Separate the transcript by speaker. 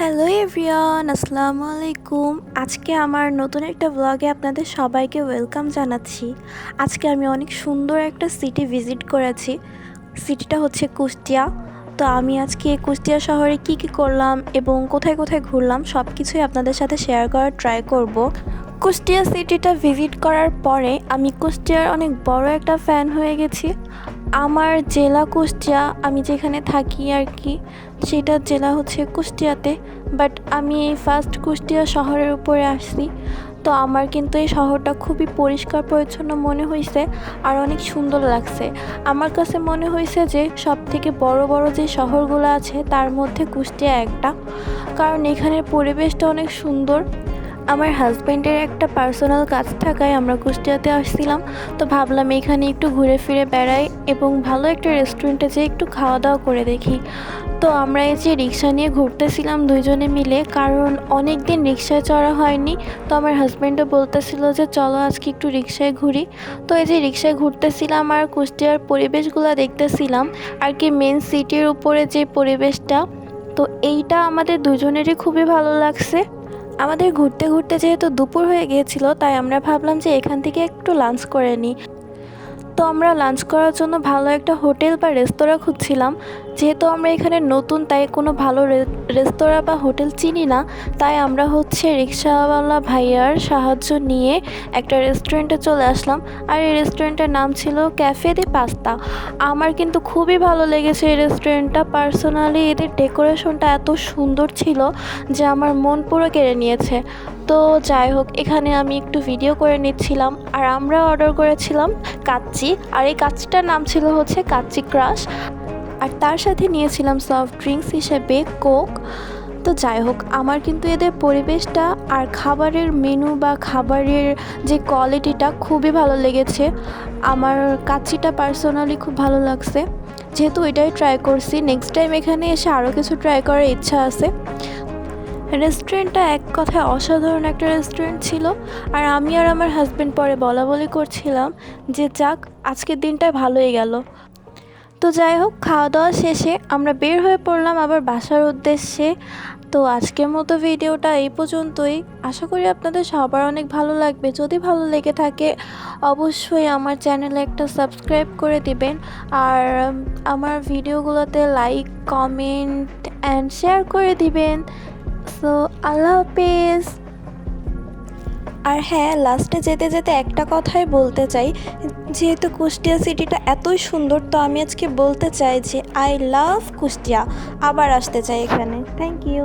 Speaker 1: Hello everyone, আসসালামু আলাইকুম। আজকে আমার নতুন একটা ব্লগে আপনাদের সবাইকে ওয়েলকাম জানাচ্ছি। আজকে আমি অনেক সুন্দর একটা সিটি ভিজিট করেছি। সিটিটা হচ্ছে কুষ্টিয়া। তো আমি আজকে কুষ্টিয়া শহরে কি করলাম এবং কোথায় কোথায় ঘুরলাম সব কিছুই আপনাদের সাথে শেয়ার করার ট্রাই করব। কুষ্টিয়া সিটিটা ভিজিট করার পরে আমি কুষ্টিয়ার অনেক বড় একটা ফ্যান হয়ে গেছি। আমার জেলা কুষ্টিয়া, আমি যেখানে থাকি আর কি, সেটার জেলা হচ্ছে কুষ্টিয়াতে, বাট আমি এই ফার্স্ট কুষ্টিয়া শহরের উপরে আসছি। তো আমার কিন্তু এই শহরটা খুবই পরিষ্কার পরিচ্ছন্ন মনে হয়েছে আর অনেক সুন্দর লাগছে। আমার কাছে মনে হয়েছে যে সব থেকে বড় বড় যে শহরগুলো আছে তার মধ্যে কুষ্টিয়া একটা, কারণ এখানের পরিবেশটা অনেক সুন্দর। আমার হাজব্যান্ডের একটা পার্সোনাল কাজ থাকায় আমরা কুষ্টিয়াতে আসছিলাম। তো ভাবলাম এখানে একটু ঘুরে ফিরে বেড়াই এবং ভালো একটা রেস্টুরেন্টে যেয়ে একটু খাওয়া দাওয়া করে দেখি। তো আমরা এই যে রিক্সা নিয়ে ঘুরতেছিলাম দুইজনে মিলে, কারণ অনেক দিন রিক্সায় চড়া হয়নি। তো আমার হাজব্যান্ডও বলতেছিল যে চলো আজকে একটু রিক্সায় ঘুরি। তো এই যে রিক্সায় ঘুরতেছিলাম আর কুষ্টিয়ার পরিবেশগুলো দেখতেছিলাম আর কি, মেন সিটির উপরে যে পরিবেশটা, তো এইটা আমাদের দুজনেরই খুবই ভালো লাগছে। আমাদের ঘুরতে ঘুরতে যেহেতু দুপুর হয়ে গিয়েছিল, তাই আমরা ভাবলাম যে এখান থেকে একটু লাঞ্চ করে নিই। তো আমরা লাঞ্চ করার জন্য ভালো একটা হোটেল বা রেস্তোরাঁ খুঁজছিলাম। যেহেতু আমরা এখানে নতুন, তাই কোনো ভালো রেস্তোরাঁ বা হোটেল চিনি না, তাই আমরা হচ্ছে রিক্সাওয়ালা ভাইয়ার সাহায্য নিয়ে একটা রেস্টুরেন্টে চলে আসলাম। আর এই রেস্টুরেন্টের নাম ছিল ক্যাফে দি পাস্তা। আমার কিন্তু খুবই ভালো লেগেছে এই রেস্টুরেন্টটা। পার্সোনালি এদের ডেকোরেশনটা এত সুন্দর ছিল যে আমার মন পুরো কেড়ে নিয়েছে। তো যাই হোক, এখানে আমি একটু ভিডিও করে নিচ্ছিলাম। আর আমরা অর্ডার করেছিলাম কাচ্চি, আর এই কাচ্চিটার নাম ছিল হচ্ছে কাচ্চি ক্রাশ, আর তার সাথে নিয়েছিলাম সফট ড্রিঙ্কস হিসেবে কোক। তো যাই হোক, আমার কিন্তু এদের পরিবেশটা আর খাবারের মেনু বা খাবারের যে কোয়ালিটিটা খুবই ভালো লেগেছে। আমার কাচ্চিটা পার্সোনালি খুব ভালো লাগছে। যেহেতু এটাই ট্রাই করছি, নেক্সট টাইম এখানে এসে আরও কিছু ট্রাই করার ইচ্ছা আছে। রেস্টুরেন্টটা এক কথায় অসাধারণ একটা রেস্টুরেন্ট ছিল। আর আমি আর আমার হাজব্যান্ড পরে বলাবলি করছিলাম যে যাক, আজকের দিনটা ভালোই গেল। তো যাই হোক, খাওয়া দাওয়া শেষে আমরা বের হয়ে পড়লাম আবার বাসার উদ্দেশ্যে। তো আজকের মতো ভিডিওটা এই পর্যন্তই। আশা করি আপনাদের সবার অনেক ভালো লাগবে। যদি ভালো লেগে থাকে অবশ্যই আমার চ্যানেলে একটা সাবস্ক্রাইব করে দিবেন। আর আমার ভিডিওগুলোতে লাইক, কমেন্ট অ্যান্ড শেয়ার করে দিবেন। সো আল্লাহ হাফেজ। আর হ্যাঁ, লাস্টে যেতে যেতে একটা কথাই বলতে চাই, যেহেতু কুষ্টিয়া সিটিটা এতই সুন্দর, তো আমি আজকে বলতে চাই যে আই লাভ কুষ্টিয়া, আবার আসতে চাই এখানে। Thank you.